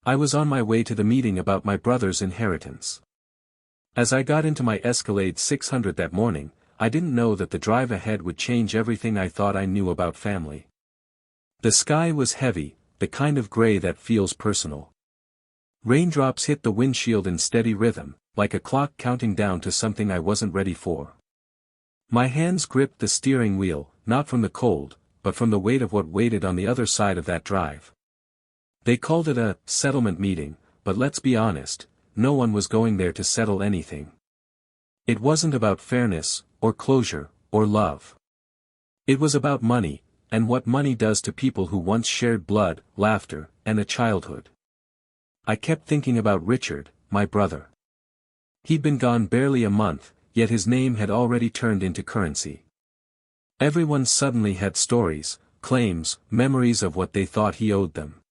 I was on my way to the meeting about my brother's inheritance. As I got into my Escalade 600 that morning, I didn't know that the drive ahead would change everything I thought I knew about family. The sky was heavy, the kind of gray that feels personal. Raindrops hit the windshield in steady rhythm, like a clock counting down to something I wasn't ready for. My hands gripped the steering wheel, not from the cold, but from the weight of what waited on the other side of that drive. They called it a settlement meeting, but let's be honest, no one was going there to settle anything. It wasn't about fairness, or closure, or love. It was about money, and what money does to people who once shared blood, laughter, and a childhood. I kept thinking about Richard, my brother. He'd been gone barely a month, yet his name had already turned into currency. Everyone suddenly had stories, claims, memories of what they thought he owed them.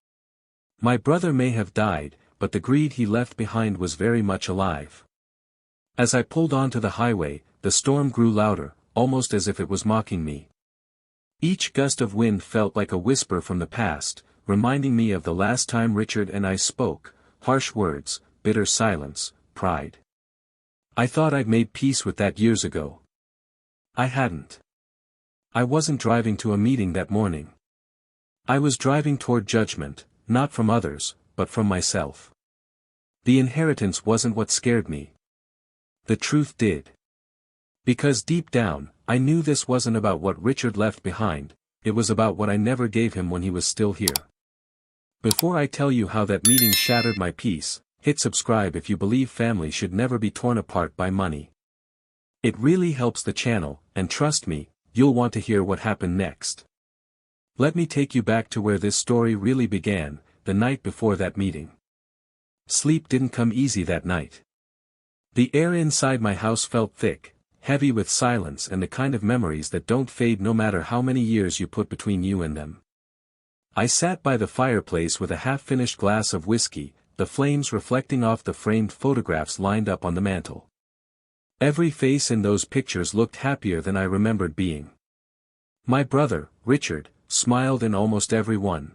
My brother may have died, but the greed he left behind was very much alive. As I pulled onto the highway, the storm grew louder, almost as if it was mocking me. Each gust of wind felt like a whisper from the past, reminding me of the last time Richard and I spoke, harsh words, bitter silence, pride. I thought I'd made peace with that years ago. I hadn't. I wasn't driving to a meeting that morning. I was driving toward judgment, not from others, but from myself. The inheritance wasn't what scared me. The truth did. Because deep down, I knew this wasn't about what Richard left behind, it was about what I never gave him when he was still here. Before I tell you how that meeting shattered my peace, hit subscribe if you believe family should never be torn apart by money. It really helps the channel, and trust me, you'll want to hear what happened next. Let me take you back to where this story really began, the night before that meeting. Sleep didn't come easy that night. The air inside my house felt thick, heavy with silence and the kind of memories that don't fade no matter how many years you put between you and them. I sat by the fireplace with a half-finished glass of whiskey, the flames reflecting off the framed photographs lined up on the mantel. Every face in those pictures looked happier than I remembered being. My brother, Richard, smiled in almost every one.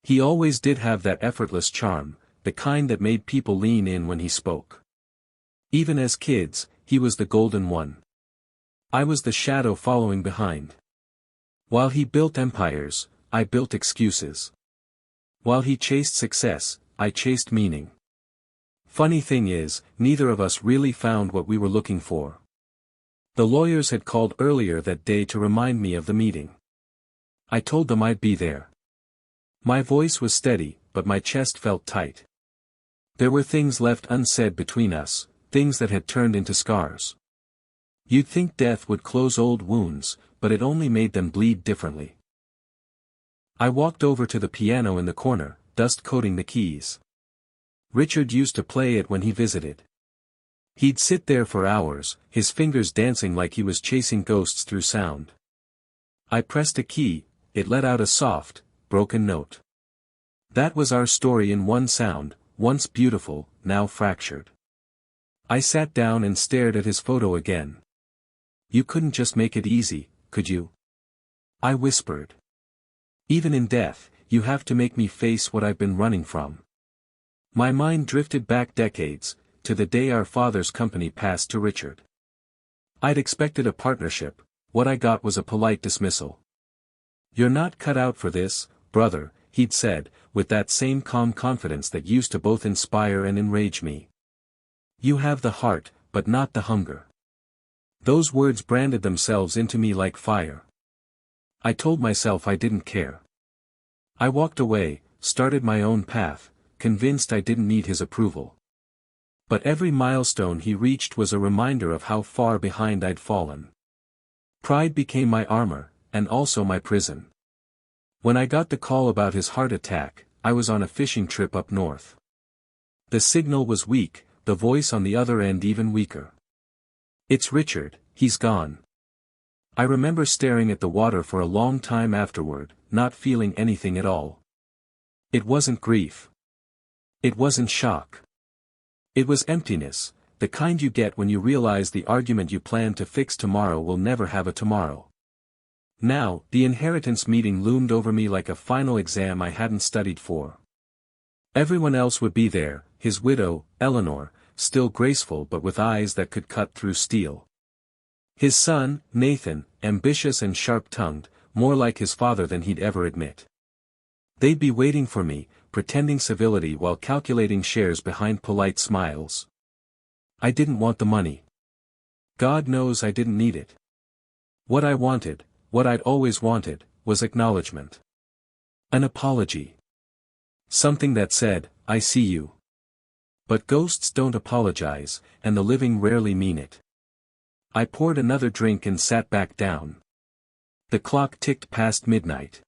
He always did have that effortless charm, the kind that made people lean in when he spoke. Even as kids, he was the golden one. I was the shadow following behind. While he built empires, I built excuses. While he chased success, I chased meaning. Funny thing is, neither of us really found what we were looking for. The lawyers had called earlier that day to remind me of the meeting. I told them I'd be there. My voice was steady, but my chest felt tight. There were things left unsaid between us, things that had turned into scars. You'd think death would close old wounds, but it only made them bleed differently. I walked over to the piano in the corner, dust coating the keys. Richard used to play it when he visited. He'd sit there for hours, his fingers dancing like he was chasing ghosts through sound. I pressed a key, it let out a soft, broken note. That was our story in one sound, once beautiful, now fractured. I sat down and stared at his photo again. You couldn't just make it easy, could you? I whispered. Even in death, you have to make me face what I've been running from. My mind drifted back decades, to the day our father's company passed to Richard. I'd expected a partnership, what I got was a polite dismissal. You're not cut out for this, brother, he'd said, with that same calm confidence that used to both inspire and enrage me. You have the heart, but not the hunger. Those words branded themselves into me like fire. I told myself I didn't care. I walked away, started my own path, convinced I didn't need his approval. But every milestone he reached was a reminder of how far behind I'd fallen. Pride became my armor, and also my prison. When I got the call about his heart attack, I was on a fishing trip up north. The signal was weak, the voice on the other end even weaker. It's Richard, he's gone. I remember staring at the water for a long time afterward, not feeling anything at all. It wasn't grief. It wasn't shock. It was emptiness, the kind you get when you realize the argument you plan to fix tomorrow will never have a tomorrow. Now, the inheritance meeting loomed over me like a final exam I hadn't studied for. Everyone else would be there, his widow, Eleanor, still graceful but with eyes that could cut through steel. His son, Nathan, ambitious and sharp-tongued, more like his father than he'd ever admit. They'd be waiting for me, pretending civility while calculating shares behind polite smiles. I didn't want the money. God knows I didn't need it. What I wanted, what I'd always wanted, was acknowledgement. An apology. Something that said, I see you. But ghosts don't apologize, and the living rarely mean it. I poured another drink and sat back down. The clock ticked past midnight.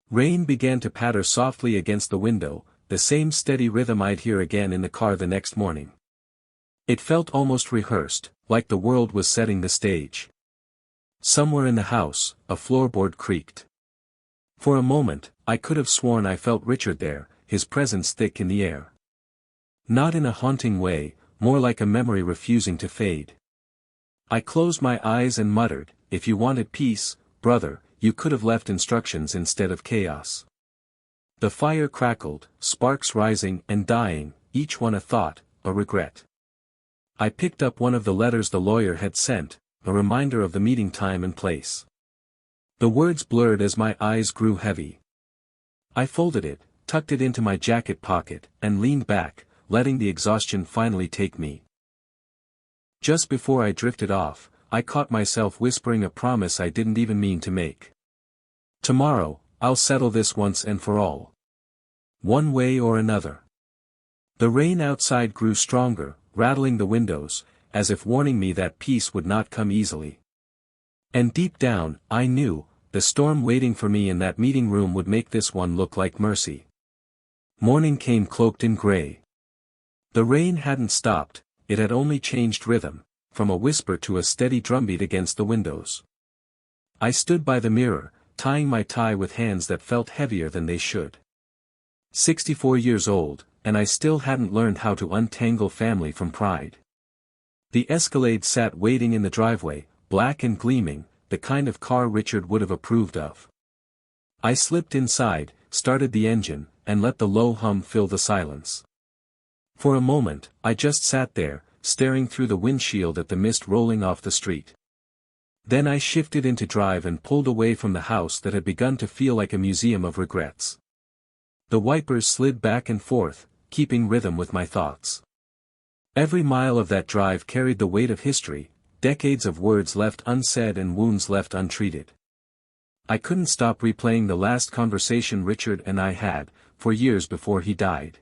Rain began to patter softly against the window, the same steady rhythm I'd hear again in the car the next morning. It felt almost rehearsed, like the world was setting the stage. Somewhere in the house, a floorboard creaked. For a moment, I could have sworn I felt Richard there, his presence thick in the air. Not in a haunting way, more like a memory refusing to fade. I closed my eyes and muttered, if you wanted peace, brother, you could have left instructions instead of chaos. The fire crackled, sparks rising and dying, each one a thought, a regret. I picked up one of the letters the lawyer had sent, a reminder of the meeting time and place. The words blurred as my eyes grew heavy. I folded it, tucked it into my jacket pocket, and leaned back, letting the exhaustion finally take me. Just before I drifted off, I caught myself whispering a promise I didn't even mean to make. Tomorrow, I'll settle this once and for all. One way or another. The rain outside grew stronger, rattling the windows, as if warning me that peace would not come easily. And deep down, I knew, the storm waiting for me in that meeting room would make this one look like mercy. Morning came cloaked in gray. The rain hadn't stopped, it had only changed rhythm, from a whisper to a steady drumbeat against the windows. I stood by the mirror, tying my tie with hands that felt heavier than they should. 64 years old, and I still hadn't learned how to untangle family from pride. The Escalade sat waiting in the driveway, black and gleaming, the kind of car Richard would have approved of. I slipped inside, started the engine, and let the low hum fill the silence. For a moment, I just sat there, staring through the windshield at the mist rolling off the street. Then I shifted into drive and pulled away from the house that had begun to feel like a museum of regrets. The wipers slid back and forth, keeping rhythm with my thoughts. Every mile of that drive carried the weight of history, decades of words left unsaid and wounds left untreated. I couldn't stop replaying the last conversation Richard and I had, for years before he died.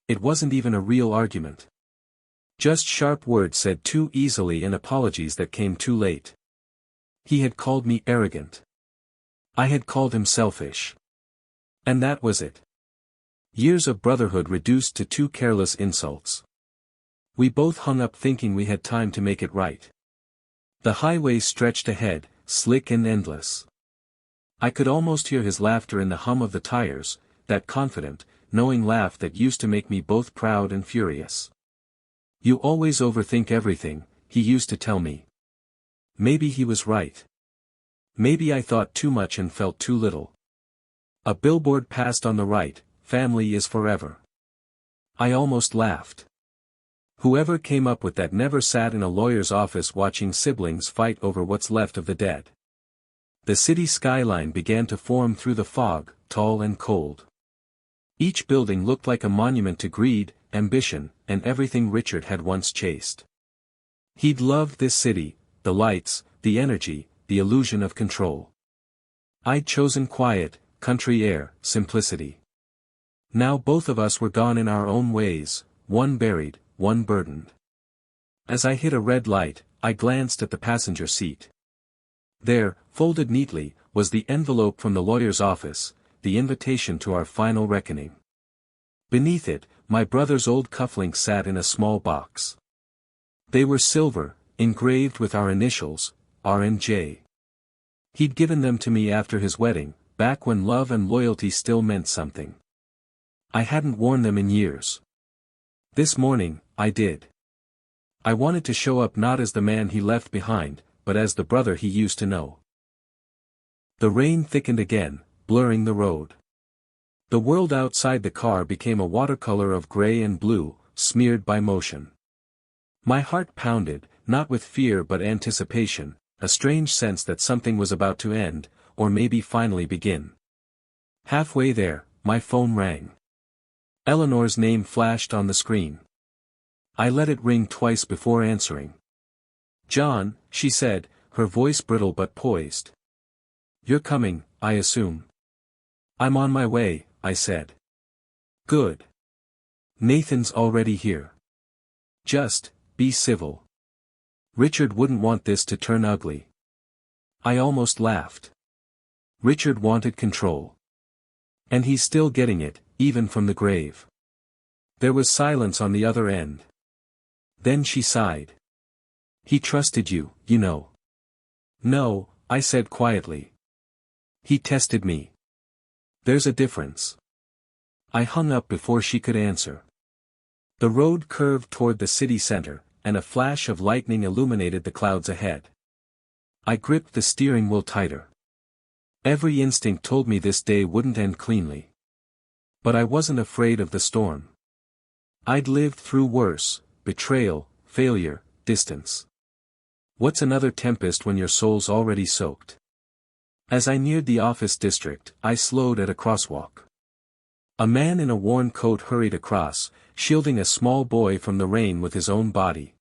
It wasn't even a real argument. Just sharp words said too easily and apologies that came too late. He had called me arrogant. I had called him selfish. And that was it. Years of brotherhood reduced to two careless insults. We both hung up thinking we had time to make it right. The highway stretched ahead, slick and endless. I could almost hear his laughter in the hum of the tires, that confident, knowing laugh that used to make me both proud and furious. You always overthink everything, he used to tell me. Maybe he was right. Maybe I thought too much and felt too little. A billboard passed on the right, family is forever. I almost laughed. Whoever came up with that never sat in a lawyer's office watching siblings fight over what's left of the dead. The city skyline began to form through the fog, tall and cold. Each building looked like a monument to greed, ambition, and everything Richard had once chased. He'd loved this city, the lights, the energy, the illusion of control. I'd chosen quiet, country air, simplicity. Now both of us were gone in our own ways, one buried, one burdened. As I hit a red light, I glanced at the passenger seat. There, folded neatly, was the envelope from the lawyer's office, the invitation to our final reckoning. Beneath it, my brother's old cufflinks sat in a small box. They were silver, engraved with our initials, R&J. He'd given them to me after his wedding, back when love and loyalty still meant something. I hadn't worn them in years. This morning, I did. I wanted to show up not as the man he left behind, but as the brother he used to know. The rain thickened again, blurring the road. The world outside the car became a watercolor of gray and blue, smeared by motion. My heart pounded, not with fear but anticipation, a strange sense that something was about to end, or maybe finally begin. Halfway there, my phone rang. Eleanor's name flashed on the screen. I let it ring twice before answering. "John," she said, her voice brittle but poised. "You're coming, I assume." "I'm on my way," I said. "Good. Nathan's already here. Just, be civil. Richard wouldn't want this to turn ugly." I almost laughed. Richard wanted control. And he's still getting it, even from the grave. There was silence on the other end. Then she sighed. "He trusted you, you know." "No," I said quietly. "He tested me. There's a difference." I hung up before she could answer. The road curved toward the city center, and a flash of lightning illuminated the clouds ahead. I gripped the steering wheel tighter. Every instinct told me this day wouldn't end cleanly. But I wasn't afraid of the storm. I'd lived through worse: betrayal, failure, distance. What's another tempest when your soul's already soaked? As I neared the office district, I slowed at a crosswalk. A man in a worn coat hurried across, shielding a small boy from the rain with his own body.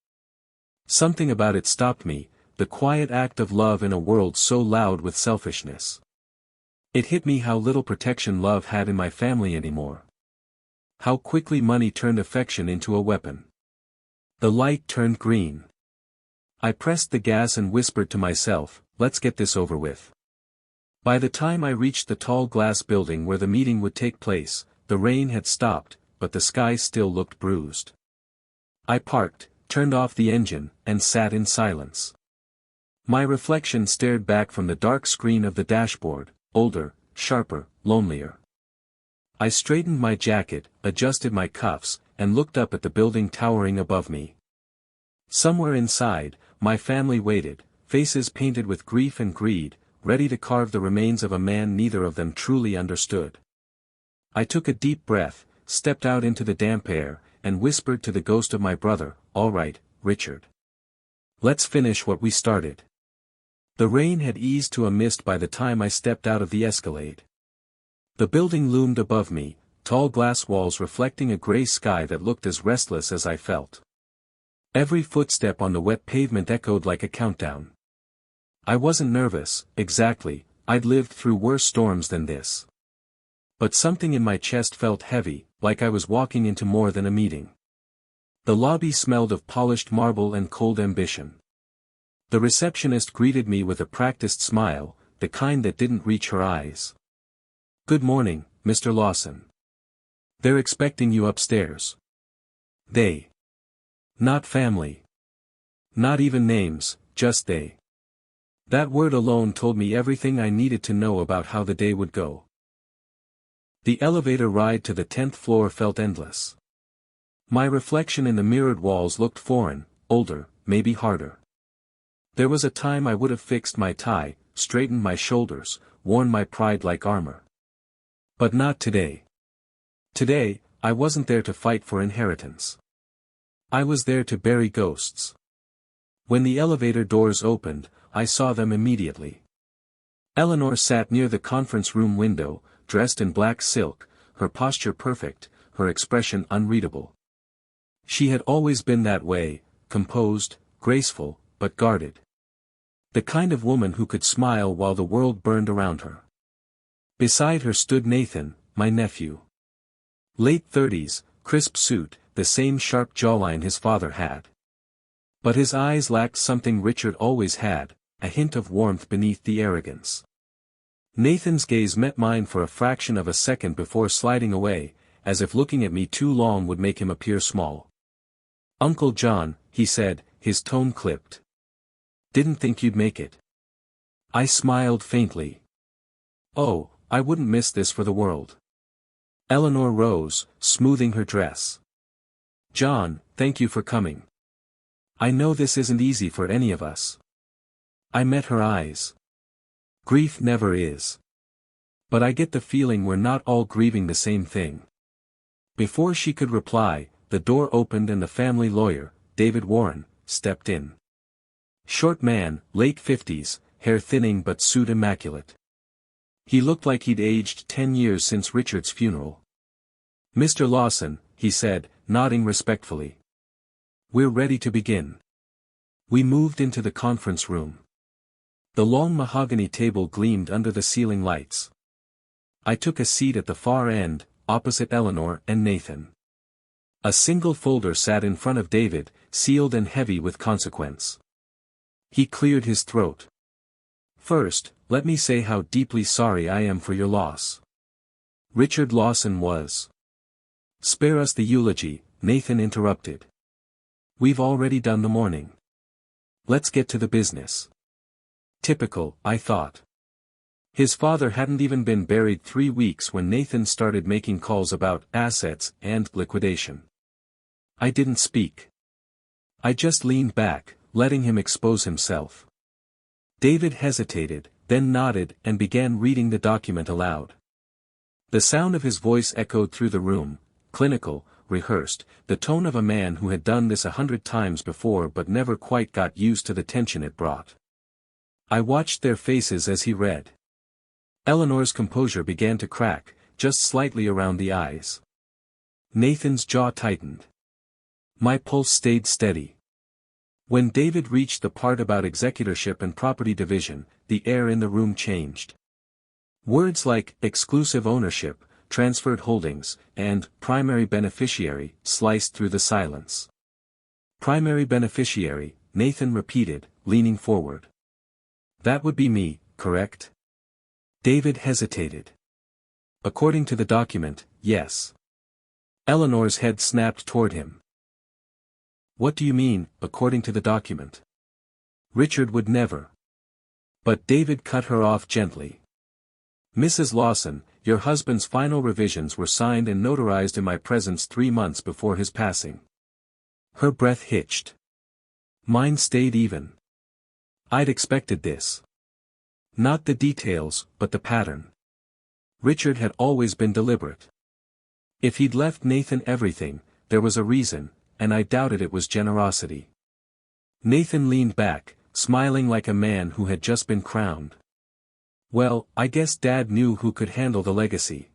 Something about it stopped me, the quiet act of love in a world so loud with selfishness. It hit me how little protection love had in my family anymore. How quickly money turned affection into a weapon. The light turned green. I pressed the gas and whispered to myself, "Let's get this over with." By the time I reached the tall glass building where the meeting would take place, the rain had stopped, but the sky still looked bruised. I parked, turned off the engine, and sat in silence. My reflection stared back from the dark screen of the dashboard, older, sharper, lonelier. I straightened my jacket, adjusted my cuffs, and looked up at the building towering above me. Somewhere inside, my family waited, faces painted with grief and greed, ready to carve the remains of a man neither of them truly understood. I took a deep breath, stepped out into the damp air, and whispered to the ghost of my brother, "All right, Richard. Let's finish what we started." The rain had eased to a mist by the time I stepped out of the Escalade. The building loomed above me, tall glass walls reflecting a gray sky that looked as restless as I felt. Every footstep on the wet pavement echoed like a countdown. I wasn't nervous, exactly, I'd lived through worse storms than this. But something in my chest felt heavy, like I was walking into more than a meeting. The lobby smelled of polished marble and cold ambition. The receptionist greeted me with a practiced smile, the kind that didn't reach her eyes. "Good morning, Mr. Lawson. They're expecting you upstairs." They. Not family. Not even names, just they. That word alone told me everything I needed to know about how the day would go. The elevator ride to the 10th floor felt endless. My reflection in the mirrored walls looked foreign, older, maybe harder. There was a time I would have fixed my tie, straightened my shoulders, worn my pride like armor. But not today. Today, I wasn't there to fight for inheritance. I was there to bury ghosts. When the elevator doors opened, I saw them immediately. Eleanor sat near the conference room window, dressed in black silk, her posture perfect, her expression unreadable. She had always been that way, composed, graceful, but guarded. The kind of woman who could smile while the world burned around her. Beside her stood Nathan, my nephew. Late 30s, crisp suit, the same sharp jawline his father had. But his eyes lacked something Richard always had, a hint of warmth beneath the arrogance. Nathan's gaze met mine for a fraction of a second before sliding away, as if looking at me too long would make him appear small. "Uncle John," he said, his tone clipped. "Didn't think you'd make it." I smiled faintly. "Oh, I wouldn't miss this for the world." Eleanor rose, smoothing her dress. "John, thank you for coming. I know this isn't easy for any of us." I met her eyes. "Grief never is. But I get the feeling we're not all grieving the same thing. Before she could reply, the door opened and the family lawyer, David Warren, stepped in. Short man, late 50s, hair thinning but suit immaculate. He looked like he'd aged 10 years since Richard's funeral. "Mr. Lawson," he said, nodding respectfully. "We're ready to begin." We moved into the conference room. The long mahogany table gleamed under the ceiling lights. I took a seat at the far end, opposite Eleanor and Nathan. A single folder sat in front of David, sealed and heavy with consequence. He cleared his throat. "First, let me say how deeply sorry I am for your loss. Richard Lawson was—" "Spare us the eulogy," Nathan interrupted. "We've already done the mourning. Let's get to the business." Typical, I thought. His father hadn't even been buried 3 weeks when Nathan started making calls about assets and liquidation. I didn't speak. I just leaned back, letting him expose himself. David hesitated, then nodded and began reading the document aloud. The sound of his voice echoed through the room, clinical, rehearsed, the tone of a man who had done this 100 times before but never quite got used to the tension it brought. I watched their faces as he read. Eleanor's composure began to crack, just slightly around the eyes. Nathan's jaw tightened. My pulse stayed steady. When David reached the part about executorship and property division, the air in the room changed. Words like exclusive ownership, transferred holdings, and primary beneficiary sliced through the silence. Primary beneficiary, Nathan repeated, leaning forward. "That would be me, correct?" David hesitated. "According to the document, yes." Eleanor's head snapped toward him. "What do you mean, according to the document? Richard would never." But David cut her off gently. "Mrs. Lawson, your husband's final revisions were signed and notarized in my presence 3 months before his passing." Her breath hitched. Mine stayed even. I'd expected this. Not the details, but the pattern. Richard had always been deliberate. If he'd left Nathan everything, there was a reason, and I doubted it was generosity. Nathan leaned back, smiling like a man who had just been crowned. "Well, I guess Dad knew who could handle the legacy."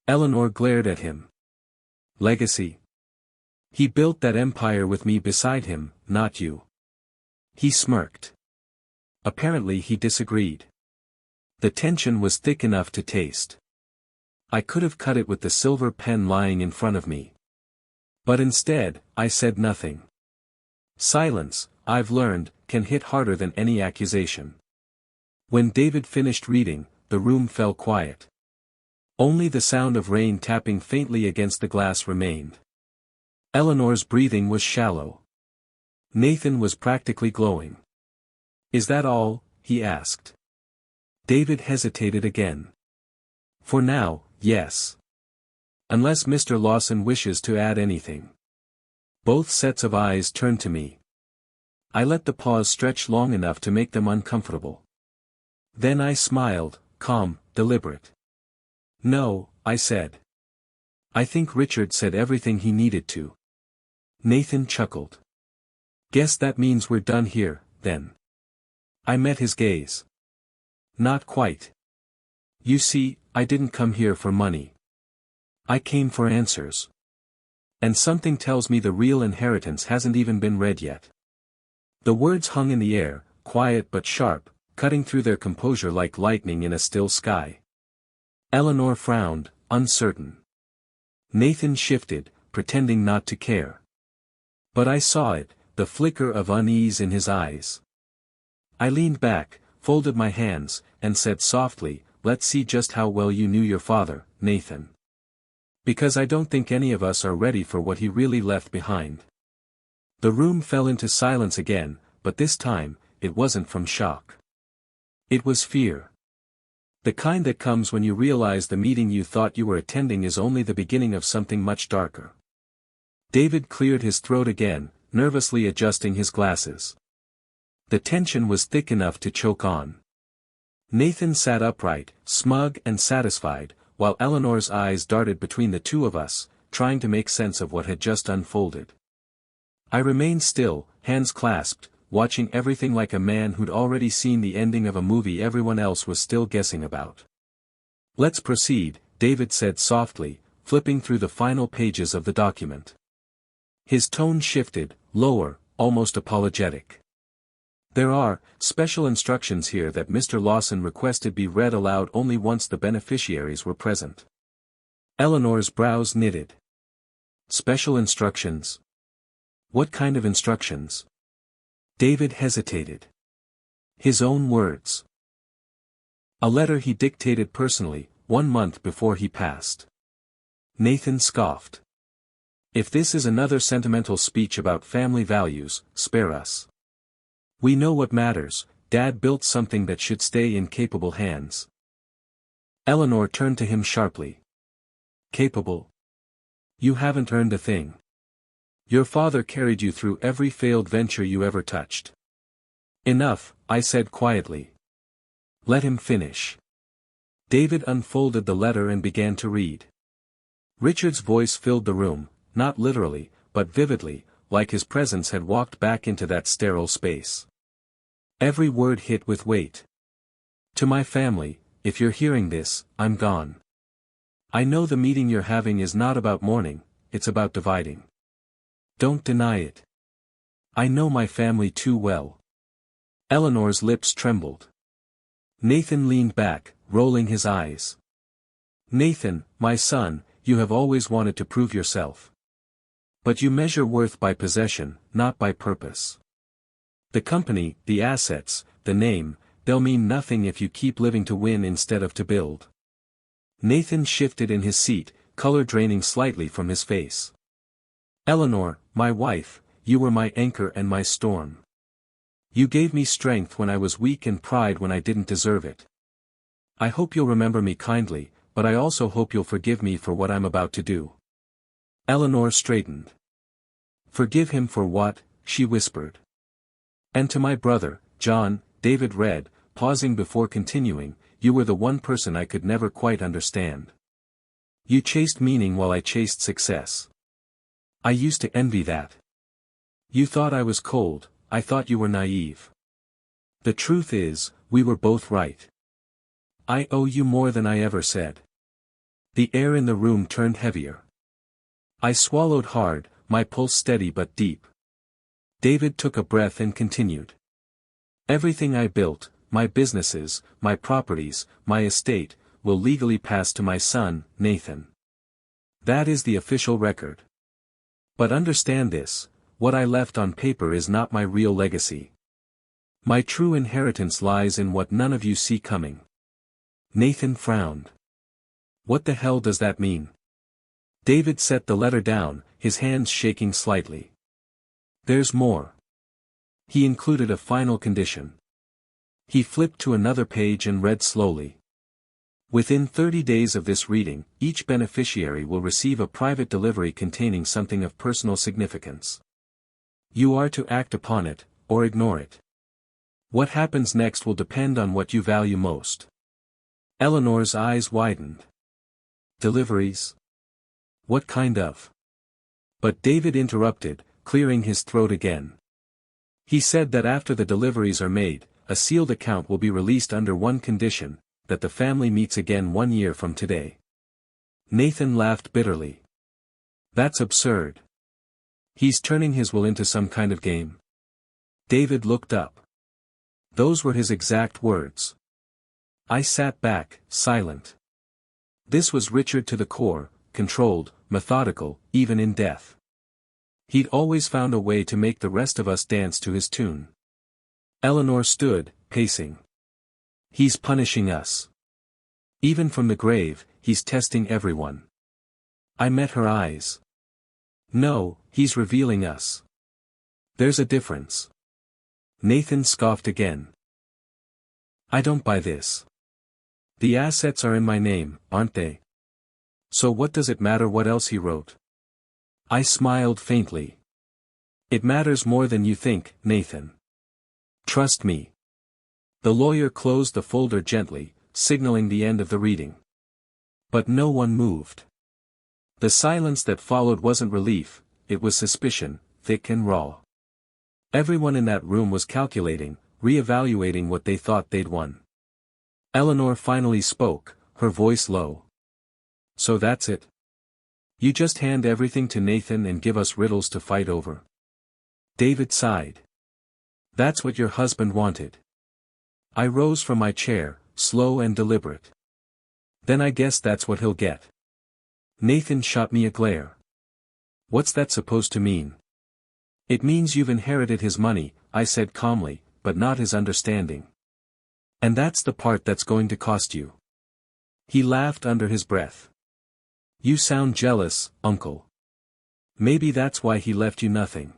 Eleanor glared at him. "Legacy? He built that empire with me beside him, not you." He smirked. Apparently he disagreed. The tension was thick enough to taste. I could have cut it with the silver pen lying in front of me. But instead, I said nothing. Silence, I've learned, can hit harder than any accusation. When David finished reading, the room fell quiet. Only the sound of rain tapping faintly against the glass remained. Eleanor's breathing was shallow. Nathan was practically glowing. "Is that all?" he asked. David hesitated again. "For now, yes. Unless Mr. Lawson wishes to add anything." Both sets of eyes turned to me. I let the pause stretch long enough to make them uncomfortable. Then I smiled, calm, deliberate. "No," I said. "I think Richard said everything he needed to." Nathan chuckled. "Guess that means we're done here, then." I met his gaze. "Not quite. You see, I didn't come here for money. I came for answers. And something tells me the real inheritance hasn't even been read yet." The words hung in the air, quiet but sharp, cutting through their composure like lightning in a still sky. Eleanor frowned, uncertain. Nathan shifted, pretending not to care. But I saw it, the flicker of unease in his eyes. I leaned back, folded my hands, and said softly, "Let's see just how well you knew your father, Nathan. Because I don't think any of us are ready for what he really left behind." The room fell into silence again, but this time, it wasn't from shock. It was fear. The kind that comes when you realize the meeting you thought you were attending is only the beginning of something much darker. David cleared his throat again, nervously adjusting his glasses. The tension was thick enough to choke on. Nathan sat upright, smug and satisfied, while Eleanor's eyes darted between the two of us, trying to make sense of what had just unfolded. I remained still, hands clasped, watching everything like a man who'd already seen the ending of a movie everyone else was still guessing about. "Let's proceed," David said softly, flipping through the final pages of the document. His tone shifted, lower, almost apologetic. "There are special instructions here that Mr. Lawson requested be read aloud only once the beneficiaries were present." Eleanor's brows knitted. "Special instructions? What kind of instructions?" David hesitated. His own words. "A letter he dictated personally, 1 month before he passed." Nathan scoffed. "If this is another sentimental speech about family values, spare us. We know what matters. Dad built something that should stay in capable hands." Eleanor turned to him sharply. "Capable? You haven't earned a thing. Your father carried you through every failed venture you ever touched." "Enough," I said quietly. "Let him finish." David unfolded the letter and began to read. Richard's voice filled the room, not literally, but vividly, like his presence had walked back into that sterile space. Every word hit with weight. "To my family, if you're hearing this, I'm gone. I know the meeting you're having is not about mourning, it's about dividing. Don't deny it. I know my family too well." Eleanor's lips trembled. Nathan leaned back, rolling his eyes. "Nathan, my son, you have always wanted to prove yourself. But you measure worth by possession, not by purpose. The company, the assets, the name, they'll mean nothing if you keep living to win instead of to build." Nathan shifted in his seat, color draining slightly from his face. "Eleanor, my wife, you were my anchor and my storm. You gave me strength when I was weak and pride when I didn't deserve it. I hope you'll remember me kindly, but I also hope you'll forgive me for what I'm about to do." Eleanor straightened. "Forgive him for what?" she whispered. "And to my brother, John," David read, pausing before continuing, "you were the one person I could never quite understand. You chased meaning while I chased success. I used to envy that. You thought I was cold, I thought you were naive. The truth is, we were both right. I owe you more than I ever said." The air in the room turned heavier. I swallowed hard, my pulse steady but deep. David took a breath and continued. "Everything I built, my businesses, my properties, my estate, will legally pass to my son, Nathan. That is the official record. But understand this, what I left on paper is not my real legacy. My true inheritance lies in what none of you see coming." Nathan frowned. "What the hell does that mean?" David set the letter down, his hands shaking slightly. "There's more." He included a final condition. He flipped to another page and read slowly. "Within 30 days of this reading, each beneficiary will receive a private delivery containing something of personal significance. You are to act upon it, or ignore it. What happens next will depend on what you value most." Eleanor's eyes widened. "Deliveries? What kind of?" But David interrupted, clearing his throat again. He said that after the deliveries are made, a sealed account will be released under one condition, that the family meets again 1 year from today. Nathan laughed bitterly. "That's absurd. He's turning his will into some kind of game." David looked up. Those were his exact words. I sat back, silent. This was Richard to the core, controlled, methodical, even in death. He'd always found a way to make the rest of us dance to his tune. Eleanor stood, pacing. "He's punishing us. Even from the grave, he's testing everyone." I met her eyes. "No, he's revealing us. There's a difference." Nathan scoffed again. "I don't buy this. The assets are in my name, aren't they? So what does it matter what else he wrote?" I smiled faintly. "It matters more than you think, Nathan. Trust me. The lawyer closed the folder gently, signaling the end of the reading. But no one moved. The silence that followed wasn't relief, it was suspicion, thick and raw. Everyone in that room was calculating, re-evaluating what they thought they'd won. Eleanor finally spoke, her voice low. "So that's it? You just hand everything to Nathan and give us riddles to fight over?" David sighed. "That's what your husband wanted." I rose from my chair, slow and deliberate. "Then I guess that's what he'll get." Nathan shot me a glare. "What's that supposed to mean?" "It means you've inherited his money," I said calmly, "but not his understanding. And that's the part that's going to cost you." He laughed under his breath. "You sound jealous, uncle. Maybe that's why he left you nothing."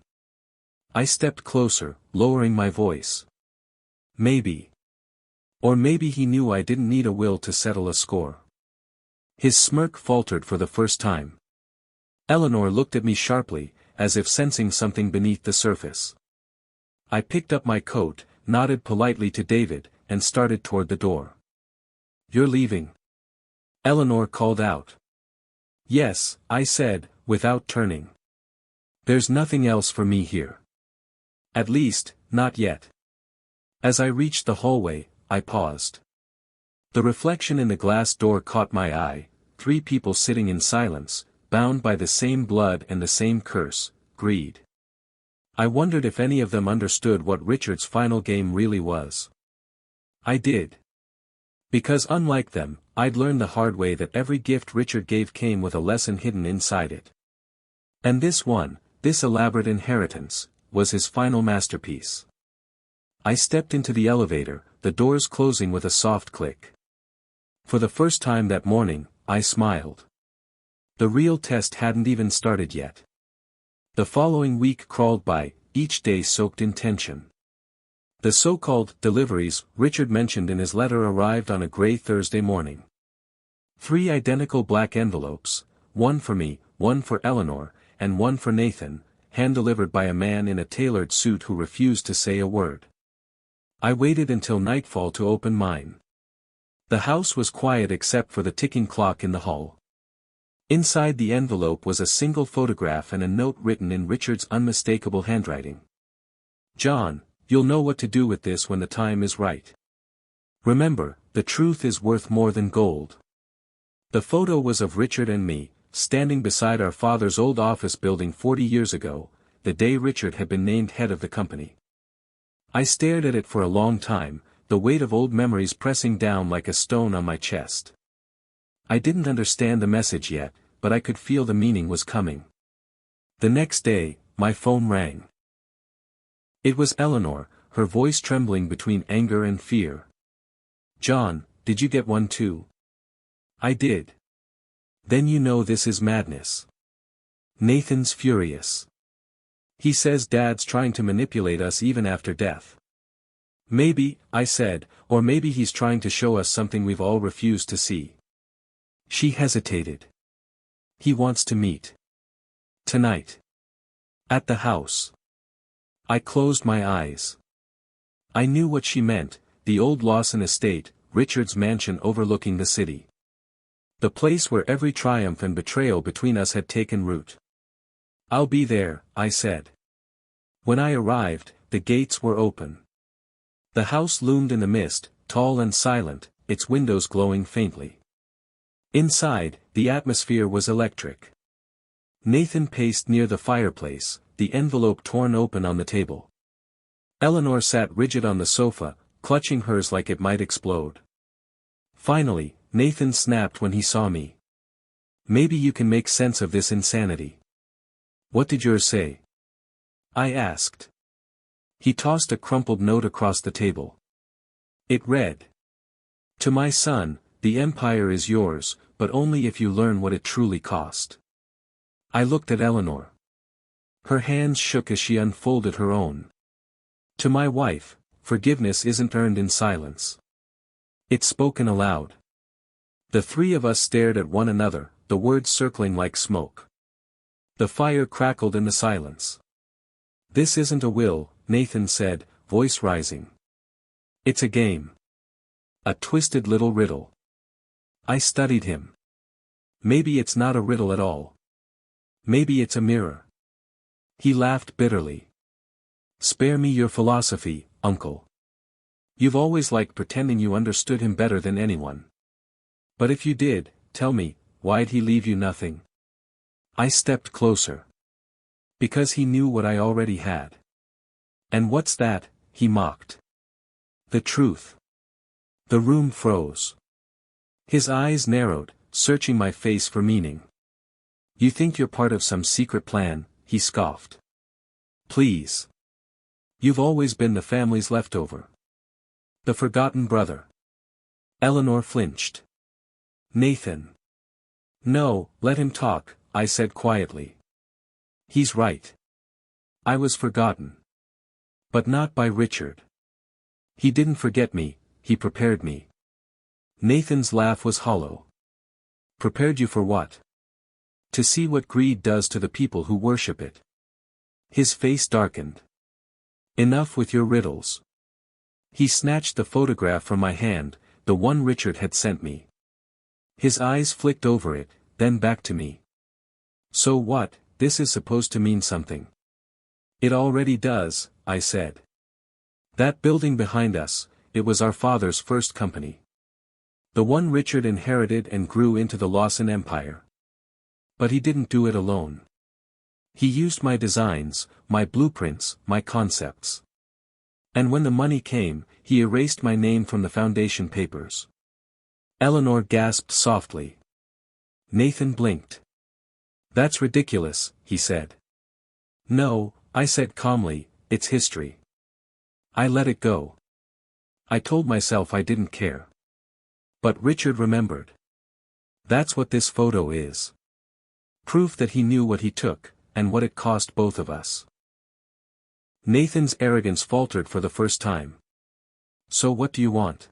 I stepped closer, lowering my voice. "Maybe. Or maybe he knew I didn't need a will to settle a score." His smirk faltered for the first time. Eleanor looked at me sharply, as if sensing something beneath the surface. I picked up my coat, nodded politely to David, and started toward the door. "You're leaving?" Eleanor called out. "Yes," I said, without turning. "There's nothing else for me here. At least, not yet." As I reached the hallway, I paused. The reflection in the glass door caught my eye, 3 people sitting in silence, bound by the same blood and the same curse, greed. I wondered if any of them understood what Richard's final game really was. I did. Because unlike them, I'd learned the hard way that every gift Richard gave came with a lesson hidden inside it. And this one, this elaborate inheritance, was his final masterpiece. I stepped into the elevator, the doors closing with a soft click. For the first time that morning, I smiled. The real test hadn't even started yet. The following week crawled by, each day soaked in tension. The so-called deliveries Richard mentioned in his letter arrived on a gray Thursday morning. 3 identical black envelopes, one for me, one for Eleanor, and one for Nathan, hand-delivered by a man in a tailored suit who refused to say a word. I waited until nightfall to open mine. The house was quiet except for the ticking clock in the hall. Inside the envelope was a single photograph and a note written in Richard's unmistakable handwriting. "John, you'll know what to do with this when the time is right. Remember, the truth is worth more than gold." The photo was of Richard and me, standing beside our father's old office building 40 years ago, the day Richard had been named head of the company. I stared at it for a long time, the weight of old memories pressing down like a stone on my chest. I didn't understand the message yet, but I could feel the meaning was coming. The next day, my phone rang. It was Eleanor, her voice trembling between anger and fear. "John, did you get one too?" "I did." "Then you know this is madness. Nathan's furious. He says Dad's trying to manipulate us even after death." "Maybe," I said, "or maybe he's trying to show us something we've all refused to see." She hesitated. "He wants to meet. Tonight. At the house." I closed my eyes. I knew what she meant, the old Lawson estate, Richard's mansion overlooking the city. The place where every triumph and betrayal between us had taken root. "I'll be there," I said. When I arrived, the gates were open. The house loomed in the mist, tall and silent, its windows glowing faintly. Inside, the atmosphere was electric. Nathan paced near the fireplace, the envelope torn open on the table. Eleanor sat rigid on the sofa, clutching hers like it might explode. Finally, Nathan snapped when he saw me. "Maybe you can make sense of this insanity." "What did yours say?" I asked. He tossed a crumpled note across the table. It read, "To my son, the empire is yours, but only if you learn what it truly cost." I looked at Eleanor. Her hands shook as she unfolded her own. "To my wife, forgiveness isn't earned in silence. It's spoken aloud." The 3 of us stared at one another, the words circling like smoke. The fire crackled in the silence. "This isn't a will," Nathan said, voice rising. It's a game. A twisted little riddle. I studied him. Maybe it's not a riddle at all. Maybe it's a mirror. He laughed bitterly. Spare me your philosophy, uncle. You've always liked pretending you understood him better than anyone. But if you did, tell me, why'd he leave you nothing? I stepped closer. Because he knew what I already had. And what's that? He mocked. The truth. The room froze. His eyes narrowed, searching my face for meaning. You think you're part of some secret plan, he scoffed. Please. You've always been the family's leftover. The forgotten brother. Eleanor flinched. Nathan. No, let him talk, I said quietly. He's right. I was forgotten. But not by Richard. He didn't forget me, he prepared me. Nathan's laugh was hollow. Prepared you for what? To see what greed does to the people who worship it. His face darkened. Enough with your riddles. He snatched the photograph from my hand, the one Richard had sent me. His eyes flicked over it, then back to me. So what, this is supposed to mean something. It already does, I said. That building behind us, it was our father's first company. The one Richard inherited and grew into the Lawson Empire. But he didn't do it alone. He used my designs, my blueprints, my concepts. And when the money came, he erased my name from the foundation papers. Eleanor gasped softly. Nathan blinked. That's ridiculous, he said. No, I said calmly, it's history. I let it go. I told myself I didn't care. But Richard remembered. That's what this photo is. Proof that he knew what he took, and what it cost both of us. Nathan's arrogance faltered for the first time. So what do you want?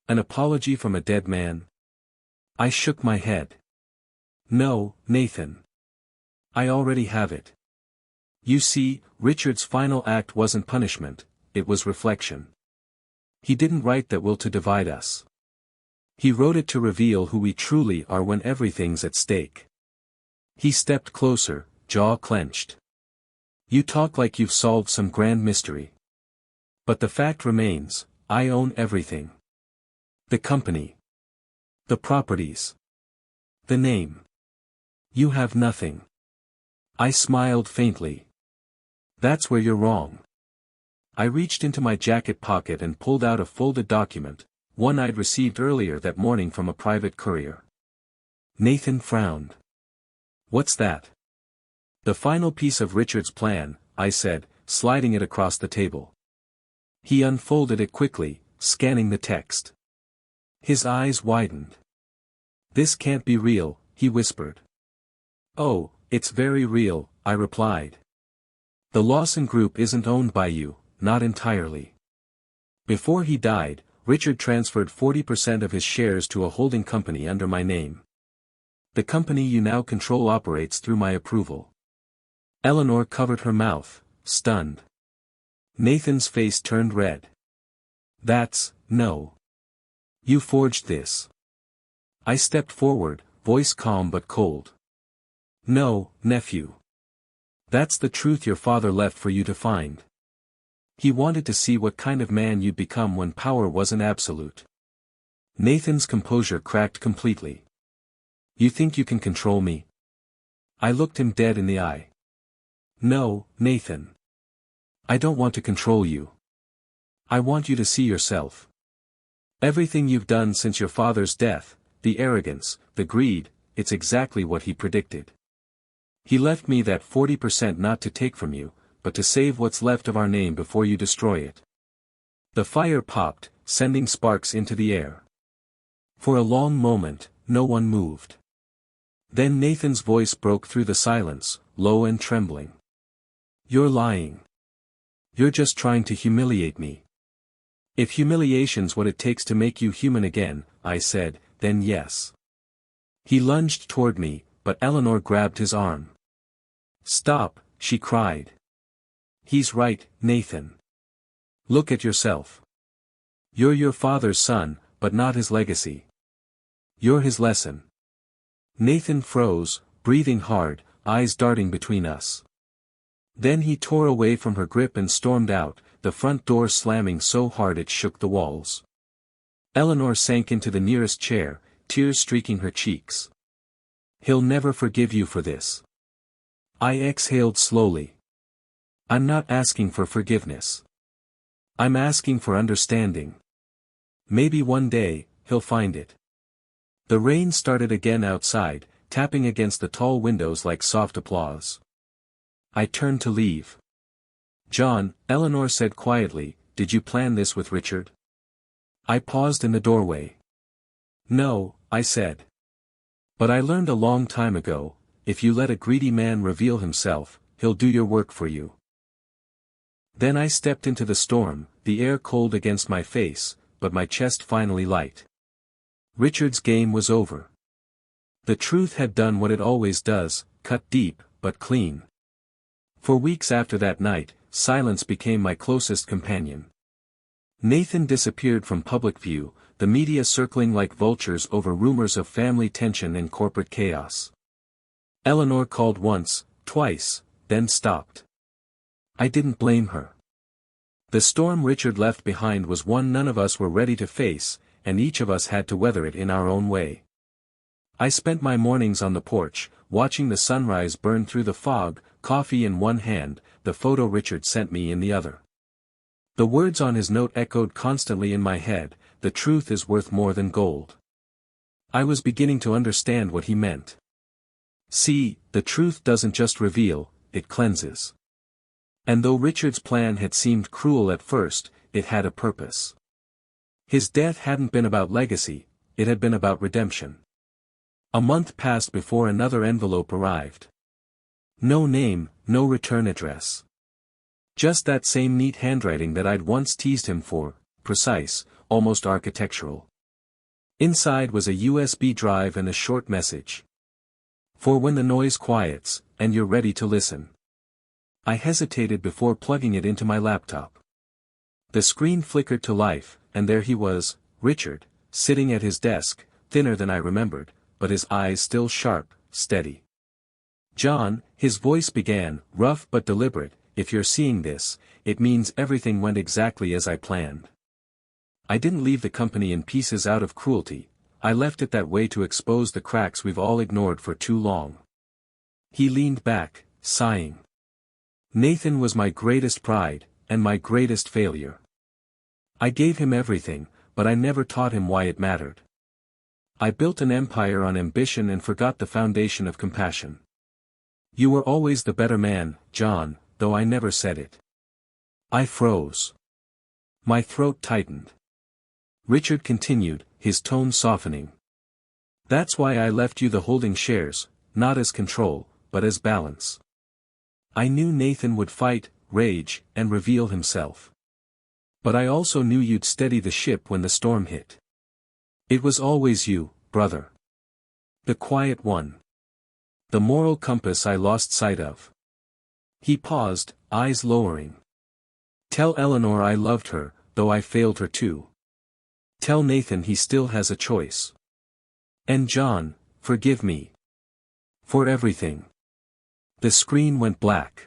An apology from a dead man? I shook my head. No, Nathan. I already have it. You see, Richard's final act wasn't punishment, it was reflection. He didn't write that will to divide us. He wrote it to reveal who we truly are when everything's at stake. He stepped closer, jaw clenched. You talk like you've solved some grand mystery. But the fact remains, I own everything. The company. The properties. The name. You have nothing. I smiled faintly. That's where you're wrong. I reached into my jacket pocket and pulled out a folded document, one I'd received earlier that morning from a private courier. Nathan frowned. What's that? The final piece of Richard's plan, I said, sliding it across the table. He unfolded it quickly, scanning the text. His eyes widened. This can't be real, he whispered. Oh, it's very real, I replied. The Lawson Group isn't owned by you, not entirely. Before he died, Richard transferred 40% of his shares to a holding company under my name. The company you now control operates through my approval. Eleanor covered her mouth, stunned. Nathan's face turned red. No. You forged this. I stepped forward, voice calm but cold. No, nephew. That's the truth your father left for you to find. He wanted to see what kind of man you'd become when power wasn't absolute. Nathan's composure cracked completely. You think you can control me? I looked him dead in the eye. No, Nathan. I don't want to control you. I want you to see yourself. Everything you've done since your father's death, the arrogance, the greed, it's exactly what he predicted. He left me that 40% not to take from you, but to save what's left of our name before you destroy it. The fire popped, sending sparks into the air. For a long moment, no one moved. Then Nathan's voice broke through the silence, low and trembling. You're lying. You're just trying to humiliate me. If humiliation's what it takes to make you human again, I said, then yes. He lunged toward me, but Eleanor grabbed his arm. Stop, she cried. He's right, Nathan. Look at yourself. You're your father's son, but not his legacy. You're his lesson. Nathan froze, breathing hard, eyes darting between us. Then he tore away from her grip and stormed out, the front door slamming so hard it shook the walls. Eleanor sank into the nearest chair, tears streaking her cheeks. He'll never forgive you for this. I exhaled slowly. I'm not asking for forgiveness. I'm asking for understanding. Maybe one day, he'll find it. The rain started again outside, tapping against the tall windows like soft applause. I turned to leave. John, Eleanor said quietly, did you plan this with Richard? I paused in the doorway. No, I said. But I learned a long time ago, if you let a greedy man reveal himself, he'll do your work for you. Then I stepped into the storm, the air cold against my face, but my chest finally light. Richard's game was over. The truth had done what it always does, cut deep, but clean. For weeks after that night, silence became my closest companion. Nathan disappeared from public view, the media circling like vultures over rumors of family tension and corporate chaos. Eleanor called once, twice, then stopped. I didn't blame her. The storm Richard left behind was one none of us were ready to face, and each of us had to weather it in our own way. I spent my mornings on the porch, watching the sunrise burn through the fog, coffee in one hand, the photo Richard sent me in the other. The words on his note echoed constantly in my head, the truth is worth more than gold. I was beginning to understand what he meant. See, the truth doesn't just reveal, it cleanses. And though Richard's plan had seemed cruel at first, it had a purpose. His death hadn't been about legacy, it had been about redemption. A month passed before another envelope arrived. No name, no return address. Just that same neat handwriting that I'd once teased him for, precise, almost architectural. Inside was a USB drive and a short message. For when the noise quiets, and you're ready to listen. I hesitated before plugging it into my laptop. The screen flickered to life, and there he was, Richard, sitting at his desk, thinner than I remembered, but his eyes still sharp, steady. John, his voice began, rough but deliberate, if you're seeing this, it means everything went exactly as I planned. I didn't leave the company in pieces out of cruelty, I left it that way to expose the cracks we've all ignored for too long. He leaned back, sighing. Nathan was my greatest pride, and my greatest failure. I gave him everything, but I never taught him why it mattered. I built an empire on ambition and forgot the foundation of compassion. You were always the better man, John, though I never said it. I froze. My throat tightened. Richard continued, his tone softening. That's why I left you the holding shares, not as control, but as balance. I knew Nathan would fight, rage, and reveal himself. But I also knew you'd steady the ship when the storm hit. It was always you, brother. The quiet one. The moral compass I lost sight of. He paused, eyes lowering. Tell Eleanor I loved her, though I failed her too. Tell Nathan he still has a choice. And John, forgive me. For everything. The screen went black.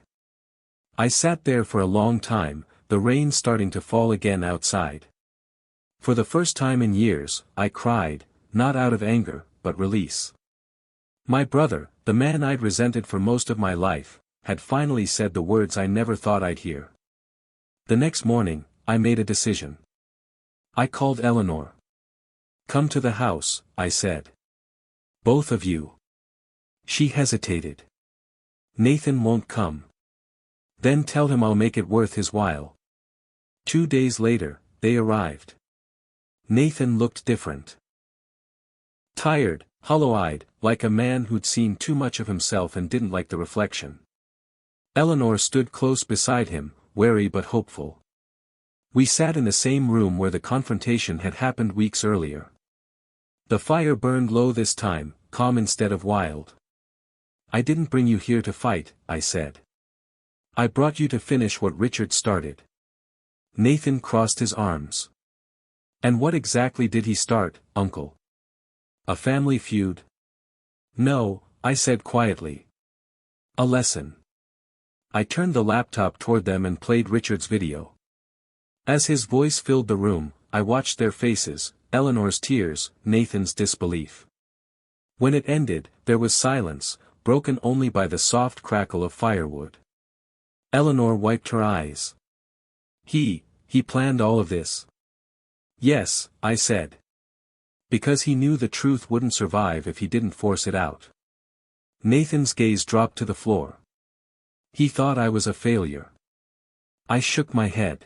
I sat there for a long time, the rain starting to fall again outside. For the first time in years, I cried, not out of anger, but release. My brother, the man I'd resented for most of my life, had finally said the words I never thought I'd hear. The next morning, I made a decision. I called Eleanor. Come to the house, I said. Both of you. She hesitated. Nathan won't come. Then tell him I'll make it worth his while. 2 days later, they arrived. Nathan looked different. Tired, hollow-eyed, like a man who'd seen too much of himself and didn't like the reflection. Eleanor stood close beside him, wary but hopeful. We sat in the same room where the confrontation had happened weeks earlier. The fire burned low this time, calm instead of wild. I didn't bring you here to fight, I said. I brought you to finish what Richard started. Nathan crossed his arms. And what exactly did he start, uncle? A family feud? No, I said quietly. A lesson. I turned the laptop toward them and played Richard's video. As his voice filled the room, I watched their faces, Eleanor's tears, Nathan's disbelief. When it ended, there was silence, broken only by the soft crackle of firewood. Eleanor wiped her eyes. He planned all of this. Yes, I said. Because he knew the truth wouldn't survive if he didn't force it out. Nathan's gaze dropped to the floor. He thought I was a failure. I shook my head.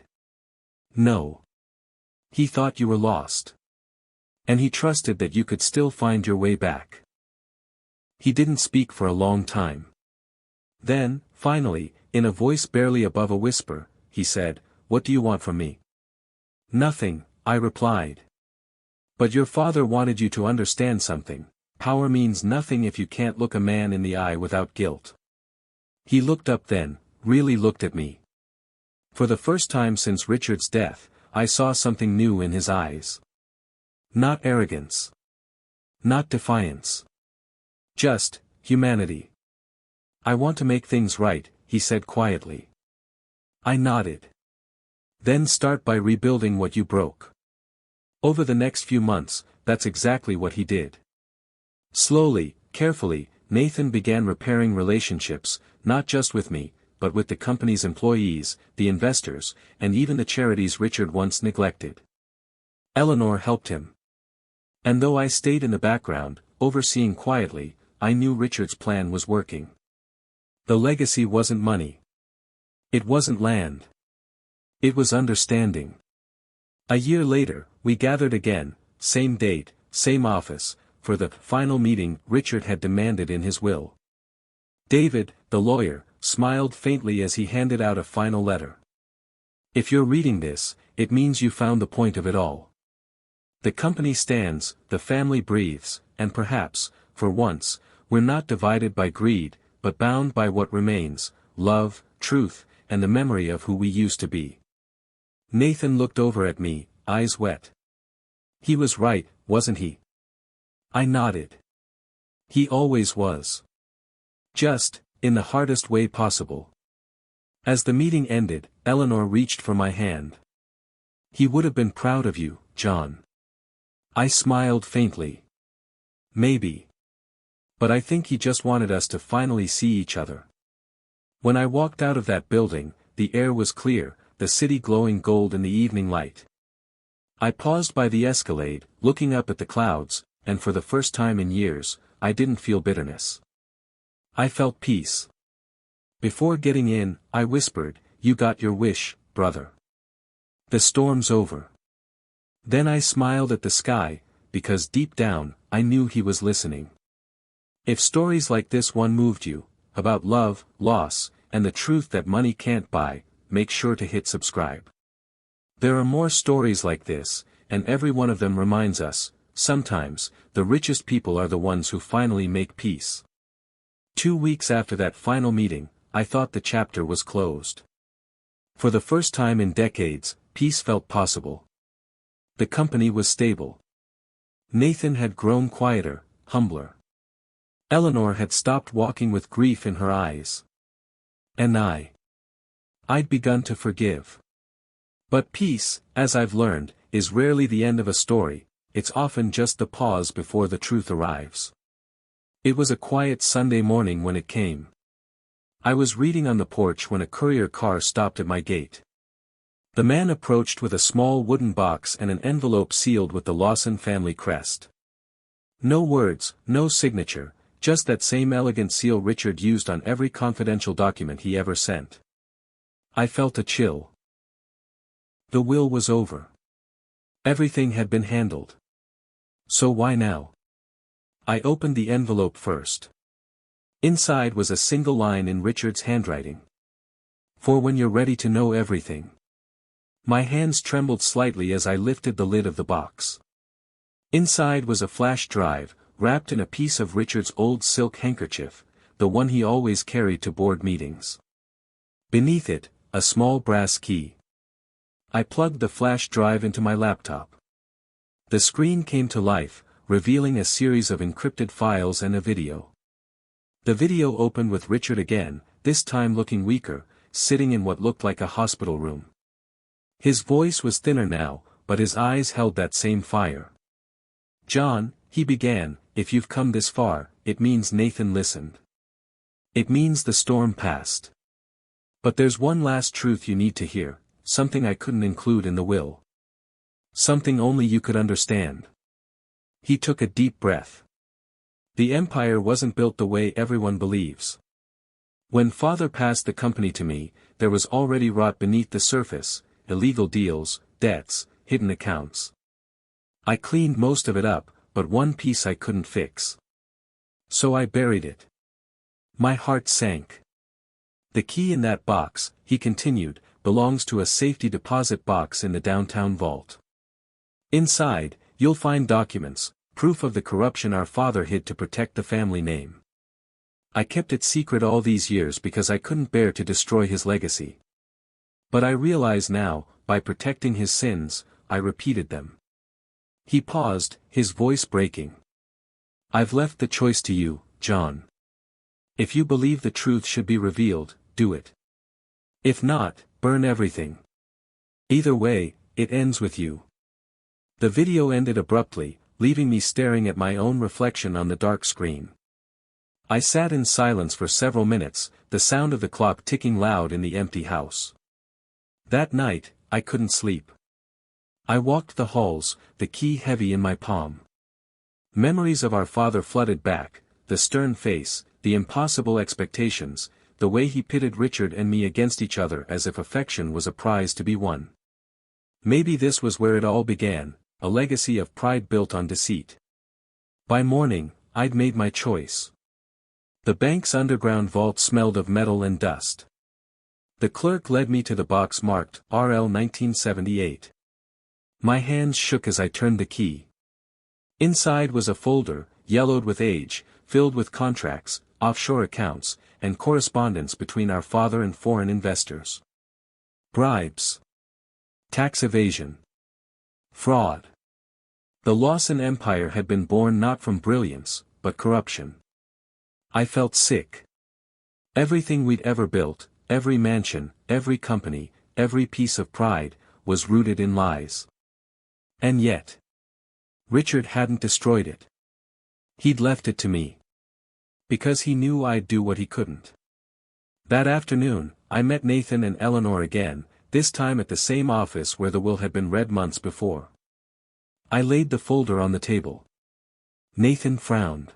No. He thought you were lost. And he trusted that you could still find your way back. He didn't speak for a long time. Then, finally, in a voice barely above a whisper, he said, "What do you want from me?" "Nothing," I replied. "But your father wanted you to understand something. Power means nothing if you can't look a man in the eye without guilt." He looked up then, really looked at me. For the first time since Richard's death, I saw something new in his eyes. Not arrogance. Not defiance. Just humanity. "I want to make things right," he said quietly. I nodded. "Then start by rebuilding what you broke." Over the next few months, that's exactly what he did. Slowly, carefully, Nathan began repairing relationships, not just with me, but with the company's employees, the investors, and even the charities Richard once neglected. Eleanor helped him. And though I stayed in the background, overseeing quietly, I knew Richard's plan was working. The legacy wasn't money. It wasn't land. It was understanding. A year later, we gathered again, same date, same office, for the final meeting Richard had demanded in his will. David, the lawyer, smiled faintly as he handed out a final letter. "If you're reading this, it means you found the point of it all. The company stands, the family breathes, and perhaps, for once, we're not divided by greed, but bound by what remains, love, truth, and the memory of who we used to be." Nathan looked over at me, eyes wet. He was right, wasn't he? I nodded. He always was. Just, in the hardest way possible. As the meeting ended, Eleanor reached for my hand. "He would have been proud of you, John." I smiled faintly. Maybe. But I think he just wanted us to finally see each other. When I walked out of that building, the air was clear, the city glowing gold in the evening light. I paused by the Escalade, looking up at the clouds, and for the first time in years, I didn't feel bitterness. I felt peace. Before getting in, I whispered, "You got your wish, brother. The storm's over." Then I smiled at the sky, because deep down, I knew he was listening. If stories like this one moved you, about love, loss, and the truth that money can't buy, make sure to hit subscribe. There are more stories like this, and every one of them reminds us, sometimes, the richest people are the ones who finally make peace. 2 weeks after that final meeting, I thought the chapter was closed. For the first time in decades, peace felt possible. The company was stable. Nathan had grown quieter, humbler. Eleanor had stopped walking with grief in her eyes. And I'd begun to forgive. But peace, as I've learned, is rarely the end of a story, it's often just the pause before the truth arrives. It was a quiet Sunday morning when it came. I was reading on the porch when a courier car stopped at my gate. The man approached with a small wooden box and an envelope sealed with the Lawson family crest. No words, no signature, just that same elegant seal Richard used on every confidential document he ever sent. I felt a chill. The will was over. Everything had been handled. So why now? I opened the envelope first. Inside was a single line in Richard's handwriting. "For when you're ready to know everything." My hands trembled slightly as I lifted the lid of the box. Inside was a flash drive, wrapped in a piece of Richard's old silk handkerchief, the one he always carried to board meetings. Beneath it, a small brass key. I plugged the flash drive into my laptop. The screen came to life, revealing a series of encrypted files and a video. The video opened with Richard again, this time looking weaker, sitting in what looked like a hospital room. His voice was thinner now, but his eyes held that same fire. "John," he began, "if you've come this far, it means Nathan listened. It means the storm passed. But there's one last truth you need to hear, something I couldn't include in the will. Something only you could understand." He took a deep breath. The empire wasn't built the way everyone believes. When Father passed the company to me, there was already rot beneath the surface, illegal deals, debts, hidden accounts. I cleaned most of it up, but one piece I couldn't fix. So I buried it. My heart sank. "The key in that box," he continued, "belongs to a safety deposit box in the downtown vault. Inside, you'll find documents, proof of the corruption our father hid to protect the family name. I kept it secret all these years because I couldn't bear to destroy his legacy. But I realize now, by protecting his sins, I repeated them." He paused, his voice breaking. "I've left the choice to you, John. If you believe the truth should be revealed, do it. If not, burn everything. Either way, it ends with you." The video ended abruptly, leaving me staring at my own reflection on the dark screen. I sat in silence for several minutes, the sound of the clock ticking loud in the empty house. That night, I couldn't sleep. I walked the halls, the key heavy in my palm. Memories of our father flooded back, the stern face, the impossible expectations, the way he pitted Richard and me against each other as if affection was a prize to be won. Maybe this was where it all began, a legacy of pride built on deceit. By morning, I'd made my choice. The bank's underground vault smelled of metal and dust. The clerk led me to the box marked RL 1978. My hands shook as I turned the key. Inside was a folder, yellowed with age, filled with contracts, offshore accounts, and correspondence between our father and foreign investors. Bribes. Tax evasion. Fraud. The Lawson Empire had been born not from brilliance, but corruption. I felt sick. Everything we'd ever built, every mansion, every company, every piece of pride, was rooted in lies. And yet, Richard hadn't destroyed it. He'd left it to me. Because he knew I'd do what he couldn't. That afternoon, I met Nathan and Eleanor again, this time at the same office where the will had been read months before. I laid the folder on the table. Nathan frowned.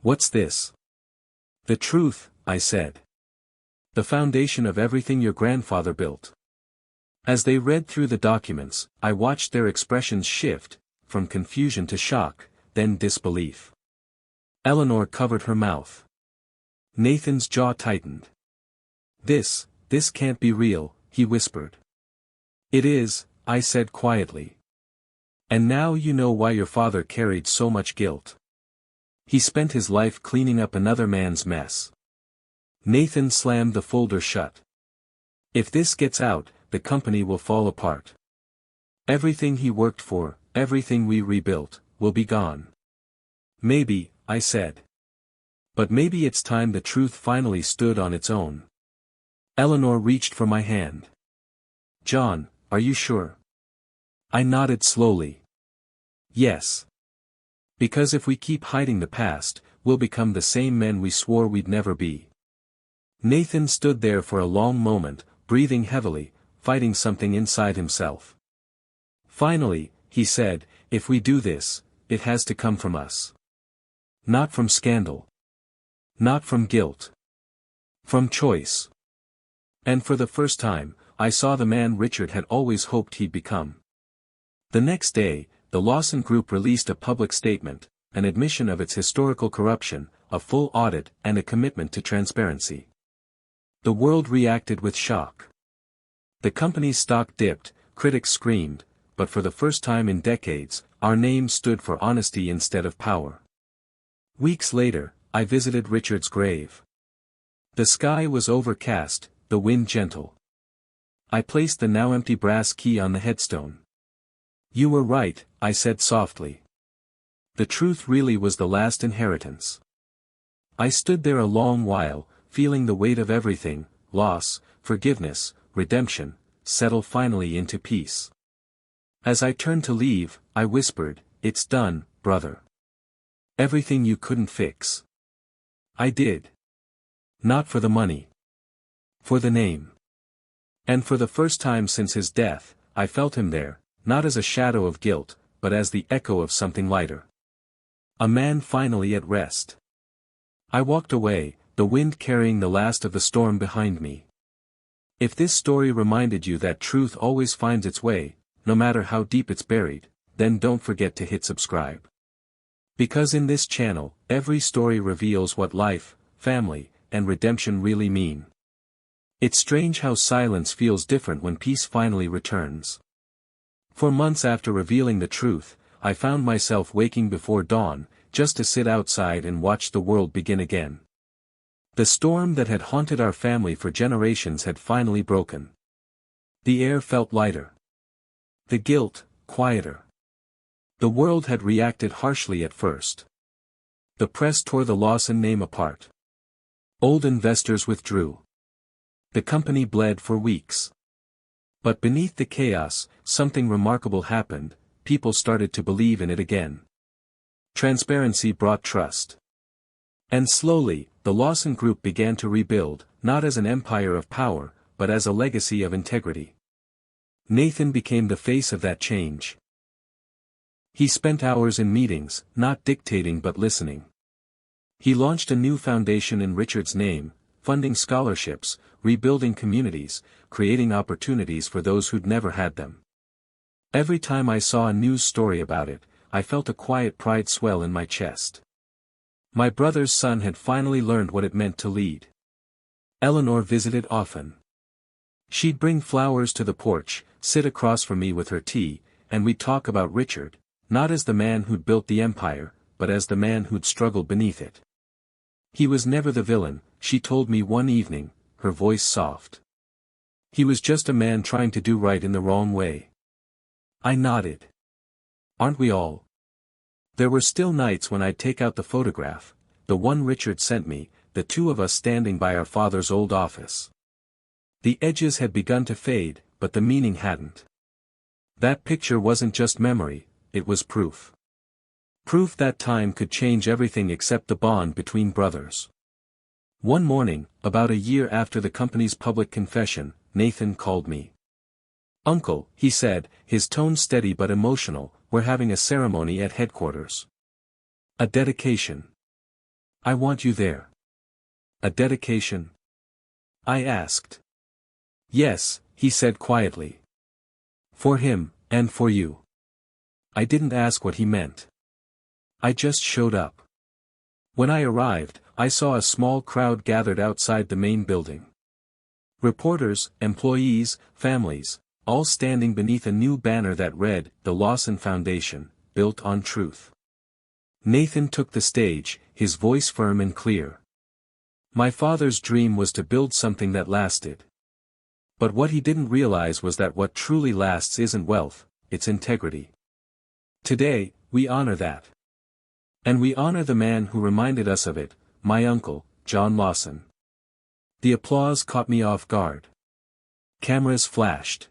"What's this?" "The truth," I said. "The foundation of everything your grandfather built." As they read through the documents, I watched their expressions shift, from confusion to shock, then disbelief. Eleanor covered her mouth. Nathan's jaw tightened. This can't be real," he whispered. "It is," I said quietly. "And now you know why your father carried so much guilt. He spent his life cleaning up another man's mess." Nathan slammed the folder shut. "If this gets out, the company will fall apart. Everything he worked for, everything we rebuilt, will be gone." "Maybe," I said. "But maybe it's time the truth finally stood on its own." Eleanor reached for my hand. "John, are you sure?" I nodded slowly. "Yes. Because if we keep hiding the past, we'll become the same men we swore we'd never be." Nathan stood there for a long moment, breathing heavily, fighting something inside himself. Finally, he said, "If we do this, it has to come from us. Not from scandal. Not from guilt. From choice." And for the first time, I saw the man Richard had always hoped he'd become. The next day, the Lawson Group released a public statement, an admission of its historical corruption, a full audit and a commitment to transparency. The world reacted with shock. The company's stock dipped, critics screamed, but for the first time in decades, our name stood for honesty instead of power. Weeks later, I visited Richard's grave. The sky was overcast, the wind gentle. I placed the now empty brass key on the headstone. You were right, I said softly. The truth really was the last inheritance. I stood there a long while, feeling the weight of everything, loss, forgiveness, redemption, settle finally into peace. As I turned to leave, I whispered, "It's done, brother. Everything you couldn't fix. I did. Not for the money. For the name." And for the first time since his death, I felt him there, not as a shadow of guilt, but as the echo of something lighter. A man finally at rest. I walked away, the wind carrying the last of the storm behind me. If this story reminded you that truth always finds its way, no matter how deep it's buried, then don't forget to hit subscribe. Because in this channel, every story reveals what life, family, and redemption really mean. It's strange how silence feels different when peace finally returns. For months after revealing the truth, I found myself waking before dawn, just to sit outside and watch the world begin again. The storm that had haunted our family for generations had finally broken. The air felt lighter. The guilt, quieter. The world had reacted harshly at first. The press tore the Lawson name apart. Old investors withdrew. The company bled for weeks. But beneath the chaos, something remarkable happened. People started to believe in it again. Transparency brought trust. And slowly, the Lawson Group began to rebuild, not as an empire of power, but as a legacy of integrity. Nathan became the face of that change. He spent hours in meetings, not dictating but listening. He launched a new foundation in Richard's name, funding scholarships, rebuilding communities, creating opportunities for those who'd never had them. Every time I saw a news story about it, I felt a quiet pride swell in my chest. My brother's son had finally learned what it meant to lead. Eleanor visited often. She'd bring flowers to the porch, sit across from me with her tea, and we'd talk about Richard, not as the man who'd built the empire, but as the man who'd struggled beneath it. He was never the villain, she told me one evening, her voice soft. He was just a man trying to do right in the wrong way. I nodded. Aren't we all? There were still nights when I'd take out the photograph, the one Richard sent me, the two of us standing by our father's old office. The edges had begun to fade, but the meaning hadn't. That picture wasn't just memory, it was proof. Proof that time could change everything except the bond between brothers. One morning, about a year after the company's public confession, Nathan called me. "Uncle," he said, his tone steady but emotional, "we're having a ceremony at headquarters. A dedication. I want you there." "A dedication?" I asked. "Yes," he said quietly. "For him, and for you." I didn't ask what he meant. I just showed up. When I arrived, I saw a small crowd gathered outside the main building. Reporters, employees, families, all standing beneath a new banner that read, "The Lawson Foundation, built on truth." Nathan took the stage, his voice firm and clear. My father's dream was to build something that lasted. But what he didn't realize was that what truly lasts isn't wealth, it's integrity. Today, we honor that. And we honor the man who reminded us of it, my uncle, John Lawson. The applause caught me off guard. Cameras flashed.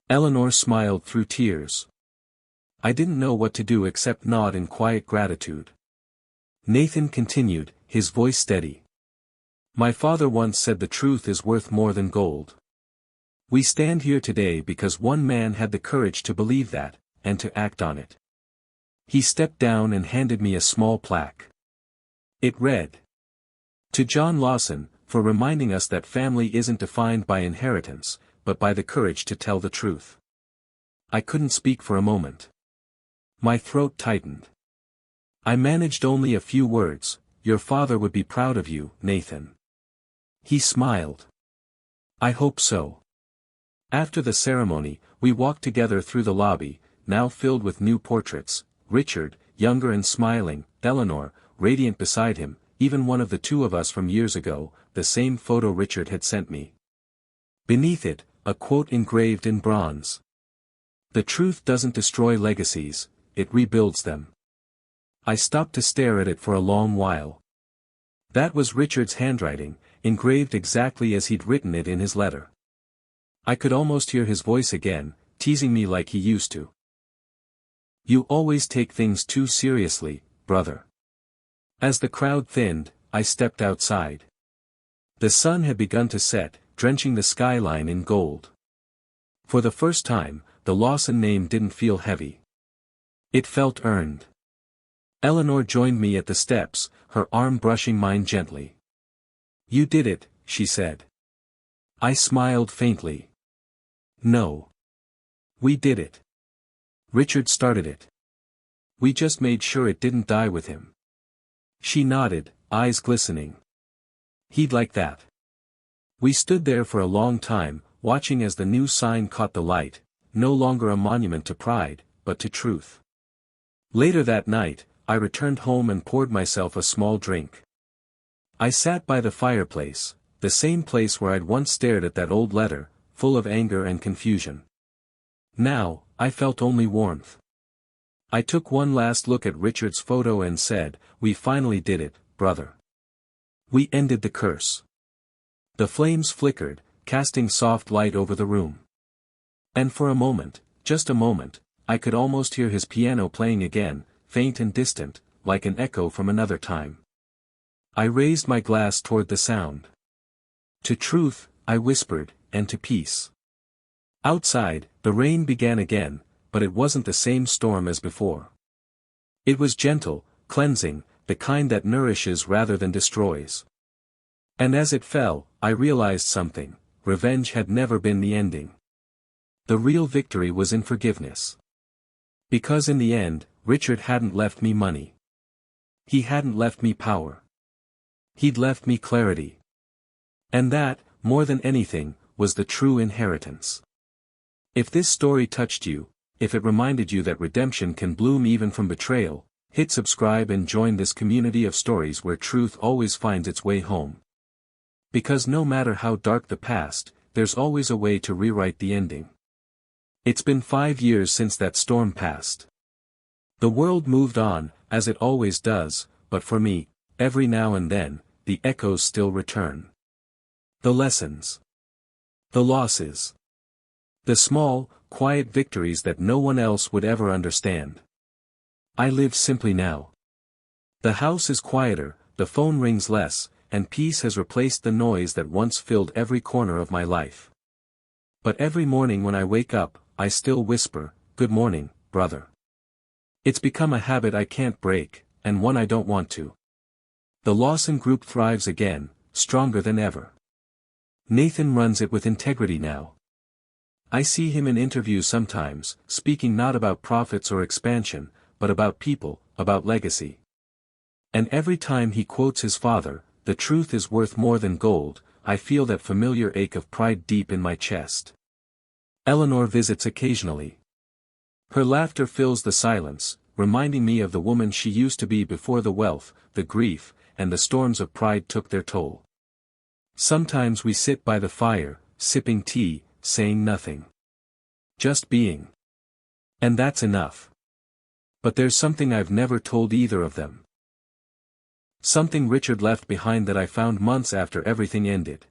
Eleanor smiled through tears. I didn't know what to do except nod in quiet gratitude. Nathan continued, his voice steady. "My father once said the truth is worth more than gold. We stand here today because one man had the courage to believe that, and to act on it." He stepped down and handed me a small plaque. It read, "To John Lawson, for reminding us that family isn't defined by inheritance, but by the courage to tell the truth." I couldn't speak for a moment. My throat tightened. I managed only a few words. "Your father would be proud of you, Nathan." He smiled. "I hope so." After the ceremony, we walked together through the lobby, now filled with new portraits, Richard, younger and smiling, Eleanor, radiant beside him, even one of the two of us from years ago, the same photo Richard had sent me. Beneath it, a quote engraved in bronze. The truth doesn't destroy legacies, it rebuilds them. I stopped to stare at it for a long while. That was Richard's handwriting, engraved exactly as he'd written it in his letter. I could almost hear his voice again, teasing me like he used to. "You always take things too seriously, brother." As the crowd thinned, I stepped outside. The sun had begun to set, drenching the skyline in gold. For the first time, the Lawson name didn't feel heavy. It felt earned. Eleanor joined me at the steps, her arm brushing mine gently. "You did it," she said. I smiled faintly. "No. We did it. Richard started it. We just made sure it didn't die with him." She nodded, eyes glistening. "He'd like that." We stood there for a long time, watching as the new sign caught the light, no longer a monument to pride, but to truth. Later that night, I returned home and poured myself a small drink. I sat by the fireplace, the same place where I'd once stared at that old letter, full of anger and confusion. Now, I felt only warmth. I took one last look at Richard's photo and said, "We finally did it, brother. We ended the curse." The flames flickered, casting soft light over the room. And for a moment, just a moment, I could almost hear his piano playing again, faint and distant, like an echo from another time. I raised my glass toward the sound. "To truth," I whispered, "and to peace." Outside, the rain began again, but it wasn't the same storm as before. It was gentle, cleansing, the kind that nourishes rather than destroys. And as it fell, I realized something: revenge had never been the ending. The real victory was in forgiveness. Because in the end, Richard hadn't left me money. He hadn't left me power. He'd left me clarity. And that, more than anything, was the true inheritance. If this story touched you, if it reminded you that redemption can bloom even from betrayal, hit subscribe and join this community of stories where truth always finds its way home. Because no matter how dark the past, there's always a way to rewrite the ending. It's been 5 years since that storm passed. The world moved on, as it always does, but for me, every now and then, the echoes still return. The lessons. The losses. The small, quiet victories that no one else would ever understand. I live simply now. The house is quieter, the phone rings less, and peace has replaced the noise that once filled every corner of my life. But every morning when I wake up, I still whisper, "Good morning, brother." It's become a habit I can't break, and one I don't want to. The Lawson Group thrives again, stronger than ever. Nathan runs it with integrity now. I see him in interviews sometimes, speaking not about profits or expansion, but about people, about legacy. And every time he quotes his father, "The truth is worth more than gold," I feel that familiar ache of pride deep in my chest. Eleanor visits occasionally. Her laughter fills the silence, reminding me of the woman she used to be before the wealth, the grief, and the storms of pride took their toll. Sometimes we sit by the fire, sipping tea, saying nothing. Just being. And that's enough. But there's something I've never told either of them. Something Richard left behind that I found months after everything ended.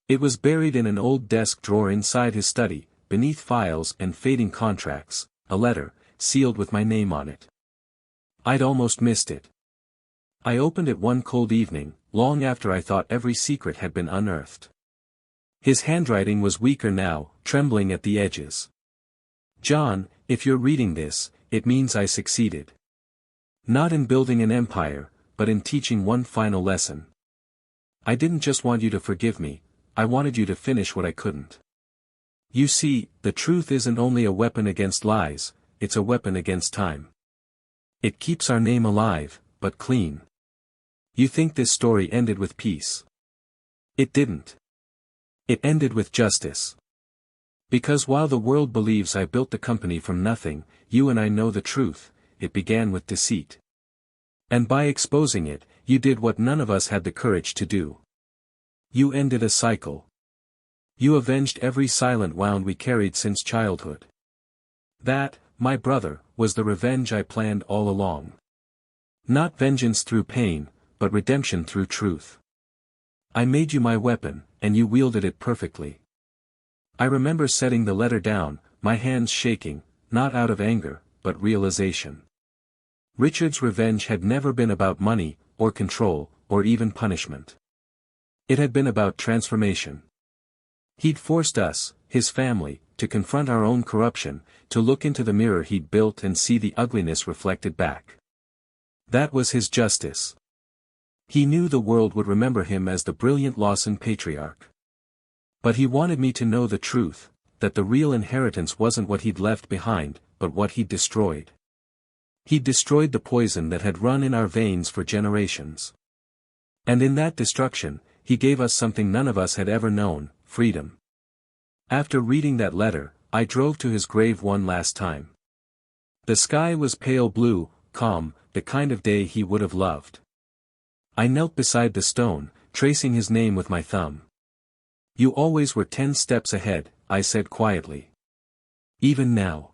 It was buried in an old desk drawer inside his study, beneath files and fading contracts, a letter, sealed with my name on it. I'd almost missed it. I opened it one cold evening, long after I thought every secret had been unearthed. His handwriting was weaker now, trembling at the edges. "John, if you're reading this, it means I succeeded. Not in building an empire, but in teaching one final lesson. I didn't just want you to forgive me, I wanted you to finish what I couldn't. You see, the truth isn't only a weapon against lies, it's a weapon against time. It keeps our name alive, but clean. You think this story ended with peace? It didn't. It ended with justice. Because while the world believes I built the company from nothing, you and I know the truth, it began with deceit. And by exposing it, you did what none of us had the courage to do. You ended a cycle. You avenged every silent wound we carried since childhood. That, my brother, was the revenge I planned all along. Not vengeance through pain, but redemption through truth. I made you my weapon, and you wielded it perfectly. I remember setting the letter down, my hands shaking, not out of anger, but realization. Richard's revenge had never been about money, or control, or even punishment. It had been about transformation. He'd forced us, his family, to confront our own corruption, to look into the mirror he'd built and see the ugliness reflected back. That was his justice. He knew the world would remember him as the brilliant Lawson patriarch. But he wanted me to know the truth, that the real inheritance wasn't what he'd left behind, but what he'd destroyed. He'd destroyed the poison that had run in our veins for generations. And in that destruction, he gave us something none of us had ever known, freedom. After reading that letter, I drove to his grave one last time. The sky was pale blue, calm, the kind of day he would have loved. I knelt beside the stone, tracing his name with my thumb. You always were 10 steps ahead, I said quietly. Even now.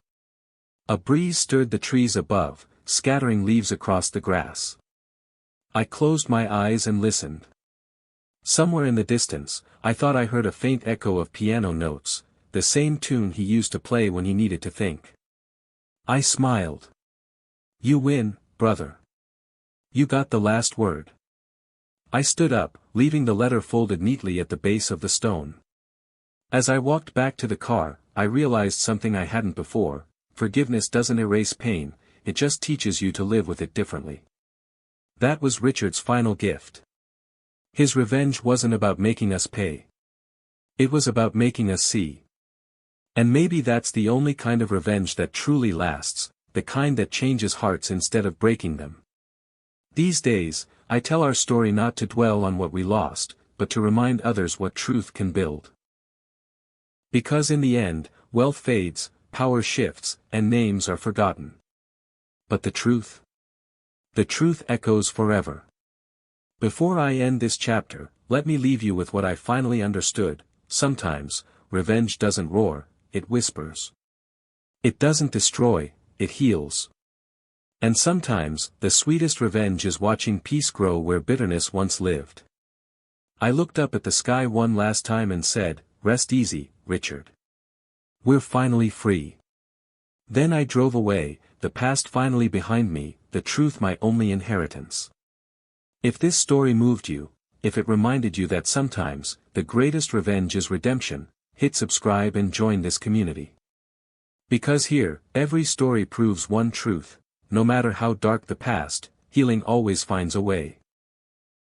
A breeze stirred the trees above, scattering leaves across the grass. I closed my eyes and listened. Somewhere in the distance, I thought I heard a faint echo of piano notes, the same tune he used to play when he needed to think. I smiled. You win, brother. You got the last word. I stood up, leaving the letter folded neatly at the base of the stone. As I walked back to the car, I realized something I hadn't before: forgiveness doesn't erase pain, it just teaches you to live with it differently. That was Richard's final gift. His revenge wasn't about making us pay. It was about making us see. And maybe that's the only kind of revenge that truly lasts, the kind that changes hearts instead of breaking them. These days, I tell our story not to dwell on what we lost, but to remind others what truth can build. Because in the end, wealth fades, power shifts, and names are forgotten. But the truth? The truth echoes forever. Before I end this chapter, let me leave you with what I finally understood: sometimes, revenge doesn't roar, it whispers. It doesn't destroy, it heals. And sometimes, the sweetest revenge is watching peace grow where bitterness once lived. I looked up at the sky one last time and said, "Rest easy, Richard. We're finally free." Then I drove away, the past finally behind me, the truth my only inheritance. If this story moved you, if it reminded you that sometimes, the greatest revenge is redemption, hit subscribe and join this community. Because here, every story proves one truth: no matter how dark the past, healing always finds a way.